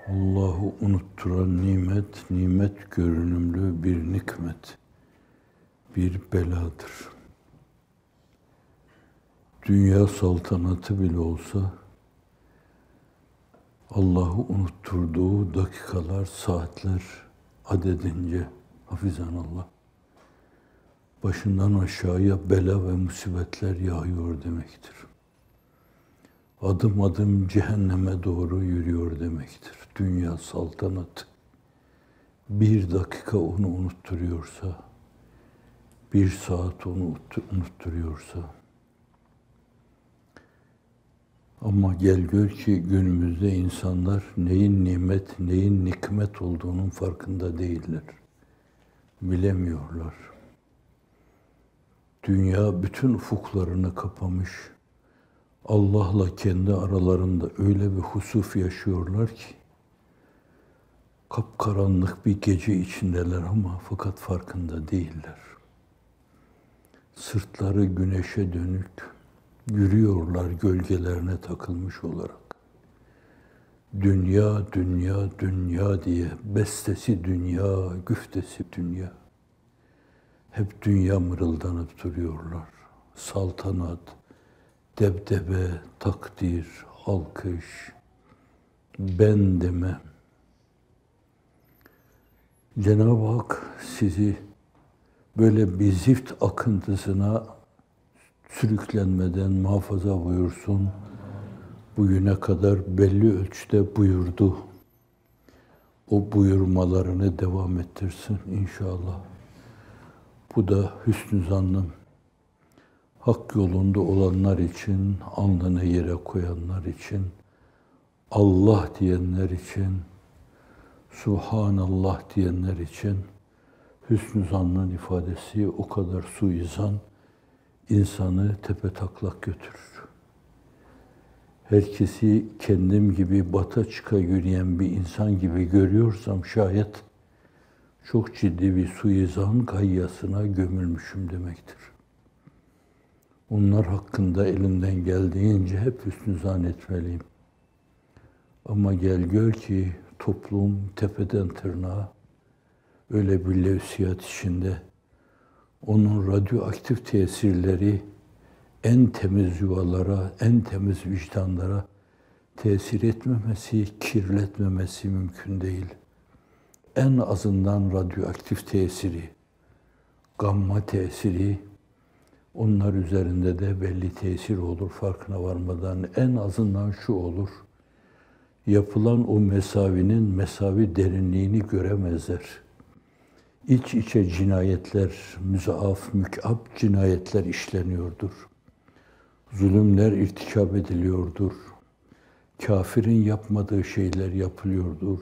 Allahu unutturan nimet, nimet görünümlü bir nikmet, bir beladır. Dünya saltanatı bile olsa, Allah'ı unutturduğu dakikalar, saatler adedince hafizanallah, başından aşağıya bela ve musibetler yağıyor demektir. Adım adım cehenneme doğru yürüyor demektir. Dünya saltanatı bir dakika onu unutturuyorsa, bir saat onu unutturuyorsa, ama gel gör ki günümüzde insanlar neyin nimet, neyin nikmet olduğunun farkında değiller. Bilemiyorlar. Dünya bütün ufuklarını kapamış. Allah'la kendi aralarında öyle bir husuf yaşıyorlar ki, kapkaranlık bir gece içindeler ama fakat farkında değiller. Sırtları güneşe dönük, yürüyorlar gölgelerine takılmış olarak. Dünya, dünya, dünya diye bestesi dünya, güftesi dünya. Hep dünya mırıldanıp duruyorlar. Saltanat, debdebe, takdir, alkış, ben deme. Cenab-ı Hak sizi böyle bir zift akıntısına sürüklenmeden muhafaza buyursun. Bugüne kadar belli ölçüde buyurdu. O buyurmalarını devam ettirsin inşallah. Bu da hüsnü zannım. Hak yolunda olanlar için, alnını yere koyanlar için, Allah diyenler için, Subhanallah diyenler için hüsnü zannın ifadesi o kadar suizan, insanı tepetaklak götürür. Herkesi kendim gibi bata çıka yürüyen bir insan gibi görüyorsam şayet çok ciddi bir suizan gayyasına gömülmüşüm demektir. Onlar hakkında elimden geldiğince hep hüsnü zannetmeliyim. Ama gel gör ki toplum tepeden tırnağa öyle bir levsiyat içinde, onun radyoaktif tesirleri en temiz yuvalara, en temiz vicdanlara tesir etmemesi, kirletmemesi mümkün değil. En azından radyoaktif tesiri, gamma tesiri, onlar üzerinde de belli tesir olur farkına varmadan. En azından şu olur, yapılan o mesavinin mesavi derinliğini göremezler. İç içe cinayetler, müzaaf, mükab cinayetler işleniyordur. Zulümler irtikab ediliyordur. Kafirin yapmadığı şeyler yapılıyordur.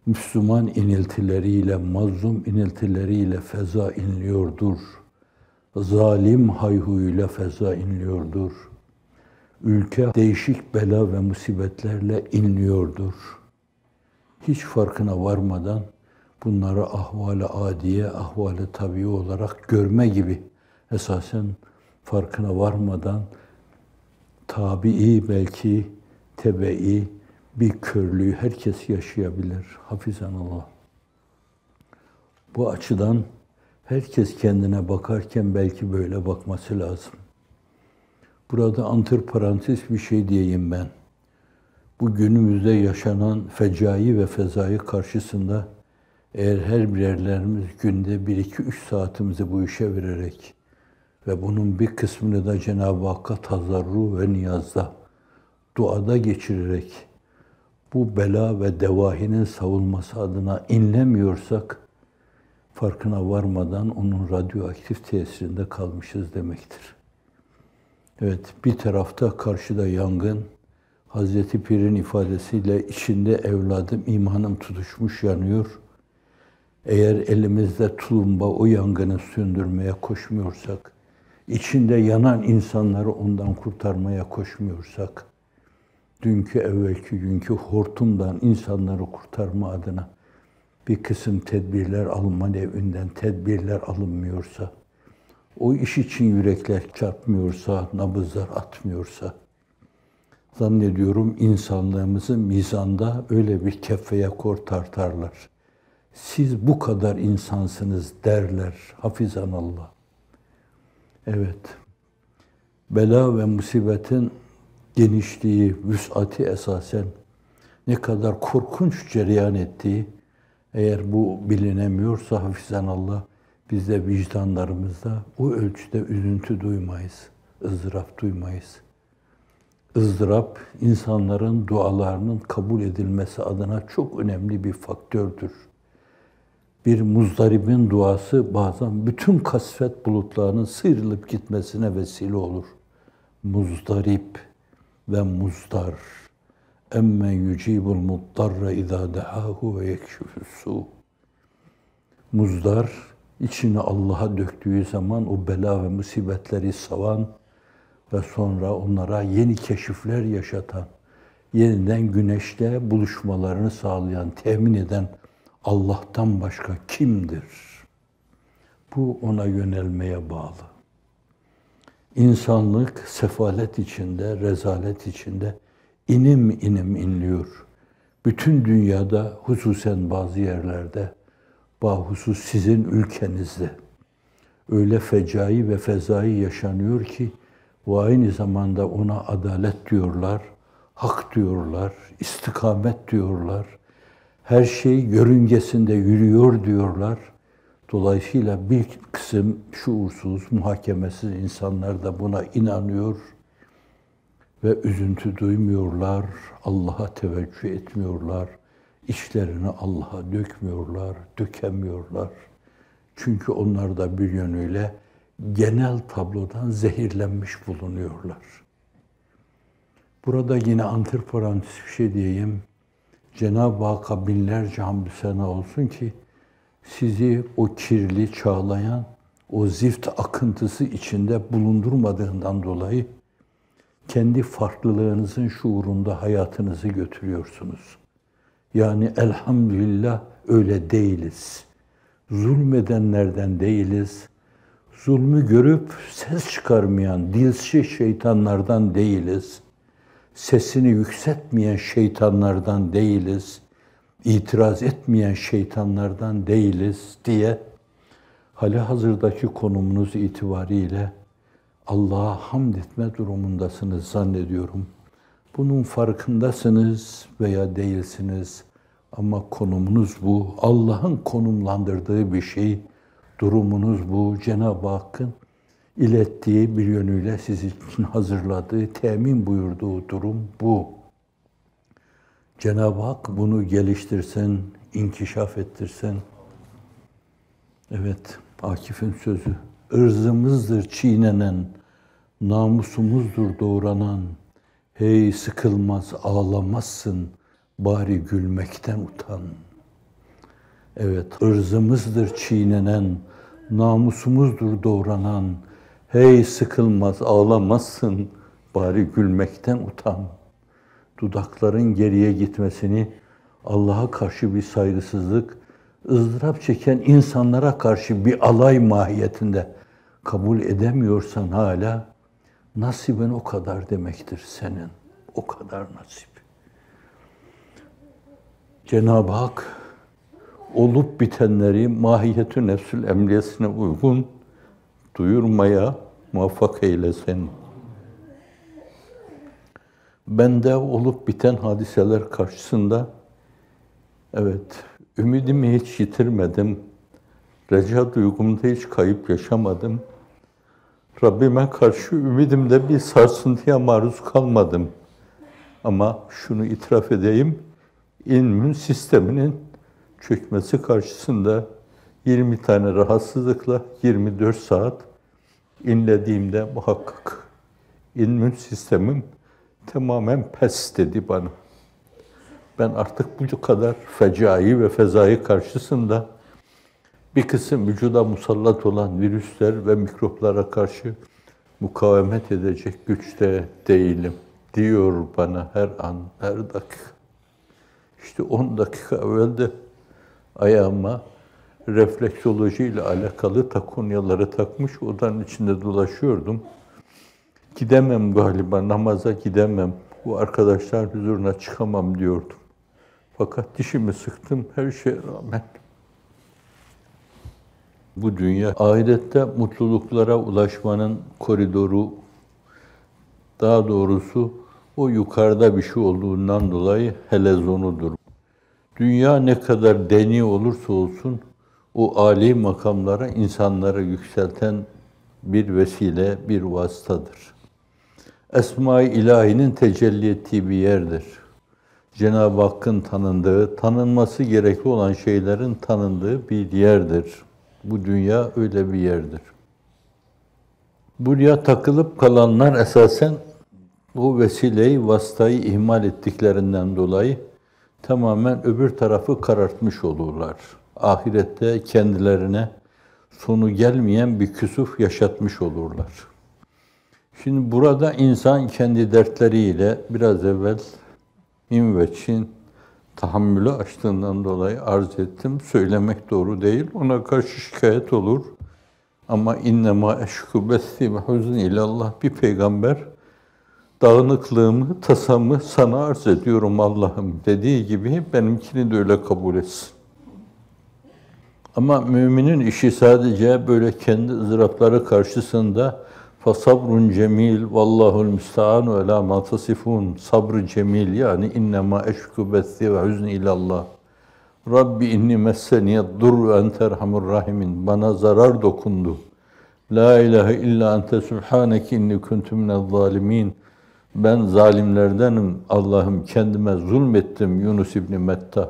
Müslüman iniltileriyle, mazlum iniltileriyle feza inliyordur. Zalim hayhuyuyla feza inliyordur. Ülke değişik bela ve musibetlerle inliyordur. Hiç farkına varmadan bunları ahval-i adiye, ahval-i tabii olarak görme gibi esasen farkına varmadan tabii belki tebei bir körlüğü herkes yaşayabilir. Hafizanallah. Bu açıdan herkes kendine bakarken belki böyle bakması lazım. Burada antiparantez bir şey diyeyim ben. Bu günümüzde yaşanan fecai ve fezayı karşısında eğer her birerlerimiz günde 1-2-3 saatimizi bu işe vererek ve bunun bir kısmını da Cenab-ı Hakk'a tazarru ve niyazda, duada geçirerek bu bela ve devahinin savunması adına inlemiyorsak, farkına varmadan onun radyoaktif tesirinde kalmışız demektir. Evet, bir tarafta karşıda yangın, Hazreti Pir'in ifadesiyle içinde evladım, imanım tutuşmuş yanıyor. Eğer elimizde tulumba o yangını söndürmeye koşmuyorsak, içinde yanan insanları ondan kurtarmaya koşmuyorsak, dünkü evvelki günkü hortumdan insanları kurtarma adına bir kısım tedbirler alma nevinden tedbirler alınmıyorsa, o iş için yürekler çarpmıyorsa, nabızlar atmıyorsa, Zannediyorum insanlığımızı mizanda öyle bir keffeye kor tartarlar. Siz bu kadar insansınız derler. Hafizanallah. Evet. Bela ve musibetin genişliği, vüs'ati esasen ne kadar korkunç cereyan ettiği, eğer bu bilinemiyorsa hafizanallah, biz de vicdanlarımızda o ölçüde üzüntü duymayız, ızdırap duymayız. ızdırap, insanların dualarının kabul edilmesi adına çok önemli bir faktördür. Bir muzdaribin duası bazen bütün kasvet bulutlarının sıyrılıp gitmesine vesile olur. Muzdarip ve muzdar. Emmen yucibul muddarra izâ dehâhu ve yekşifus-sû. Muzdar, içini Allah'a döktüğü zaman o bela ve musibetleri savan ve sonra onlara yeni keşifler yaşatan, yeniden güneşle buluşmalarını sağlayan, temin eden Allah'tan başka kimdir? Bu ona yönelmeye bağlı. İnsanlık sefalet içinde, rezalet içinde inim inim inliyor. Bütün dünyada, hususen bazı yerlerde, bahusus sizin ülkenizde öyle fecai ve fezai yaşanıyor ki ve aynı zamanda ona adalet diyorlar, hak diyorlar, istikamet diyorlar. Her şey yörüngesinde yürüyor diyorlar. Dolayısıyla bir kısım şuursuz, muhakemesiz insanlar da buna inanıyor ve üzüntü duymuyorlar, Allah'a teveccüh etmiyorlar, işlerini Allah'a dökmüyorlar, dökemiyorlar. Çünkü onlar da bir yönüyle genel tablodan zehirlenmiş bulunuyorlar. Burada yine antiparantez bir şey diyeyim. Cenab-ı Hakk'a binlerce hamdü sena olsun ki sizi o kirli, çağlayan, o zift akıntısı içinde bulundurmadığından dolayı kendi farklılığınızın şuurunda hayatınızı götürüyorsunuz. Yani elhamdülillah öyle değiliz. Zulmedenlerden değiliz. Zulmü görüp ses çıkarmayan dilsiz şeytanlardan değiliz. Sesini yükseltmeyen şeytanlardan değiliz. İtiraz etmeyen şeytanlardan değiliz diye halihazırdaki konumunuz itibariyle Allah'a hamd etme durumundasınız zannediyorum. Bunun farkındasınız veya değilsiniz ama konumunuz bu. Allah'ın konumlandırdığı bir şey, durumunuz bu. Cenab-ı Hakk'ın ilettiği bir yönüyle siz için hazırladığı, temin buyurduğu durum bu. Cenab-ı Hak bunu geliştirsin, inkişaf ettirsin. Evet, Akif'in sözü. Irzımızdır çiğnenen, namusumuzdur doğranan. Hey sıkılmaz ağlamazsın, bari gülmekten utan. Evet, ırzımızdır çiğnenen, namusumuzdur doğranan. Hey sıkılmaz ağlamazsın, bari gülmekten utan. Dudakların geriye gitmesini Allah'a karşı bir saygısızlık, ızdırap çeken insanlara karşı bir alay mahiyetinde kabul edemiyorsan hala nasibin o kadar demektir senin. O kadar nasip. Cenab-ı Hak olup bitenleri mahiyetü nefsül emriyesine uygun duyurmaya muvaffak eylesin. Bende olup biten hadiseler karşısında evet, ümidimi hiç yitirmedim. Reca duygumda hiç kayıp yaşamadım. Rabbime karşı ümidimde bir sarsıntıya maruz kalmadım. Ama şunu itiraf edeyim, immün sisteminin çökmesi karşısında 20 tane rahatsızlıkla 24 saat inlediğimde muhakkak immün sistemim tamamen pes dedi bana. Ben artık bu kadar fecai ve fezai karşısında bir kısım vücuda musallat olan virüsler ve mikroplara karşı mukavemet edecek güçte değilim diyor bana her an, her dakika. İşte 10 dakika evvel de ayağıma refleksoloji ile alakalı takunyaları takmış odanın içinde dolaşıyordum. Gidemem galiba, namaza gidemem. bu arkadaşlar huzuruna çıkamam diyordum. Fakat dişimi sıktım her şeye rağmen. Bu dünya ahirette mutluluklara ulaşmanın koridoru, daha doğrusu o yukarıda bir şey olduğundan dolayı helezonudur. Dünya ne kadar deni olursa olsun o âli makamlara insanları yükselten bir vesile, bir vasıtadır. Esma-i İlahi'nin tecelli ettiği bir yerdir. Cenab-ı Hakk'ın tanındığı, tanınması gerekli olan şeylerin tanındığı bir yerdir. Bu dünya öyle bir yerdir. Buraya takılıp kalanlar esasen bu vesileyi, vasıtayı ihmal ettiklerinden dolayı tamamen öbür tarafı karartmış olurlar. Ahirette kendilerine sonu gelmeyen bir küsuf yaşatmış olurlar. Şimdi burada insan kendi dertleriyle biraz evvel İnveç'in tahammülü açtığından dolayı arz ettim. Söylemek doğru değil. Ona karşı şikayet olur. Ama innema eşku bessi ve huzn ilallah, bir peygamber dağınıklığımı, tasamı sana arz ediyorum Allah'ım dediği gibi benimkini de öyle kabul etsin. Ama müminin işi sadece böyle kendi ızdırapları karşısında fasabrun cemil vallahul müstean ve la ma tasifun, sabrı cemil, yani innema eşku bessi ve huzn ilallah. Rabbi inni messeniyed dur ve ente erhamur rahimin. Bana zarar dokundu. La ilahe illa ente subhaneke inni kuntu minez zalimin. Ben zalimlerdenim Allah'ım, kendime zulmettim Yunus İbni Metta.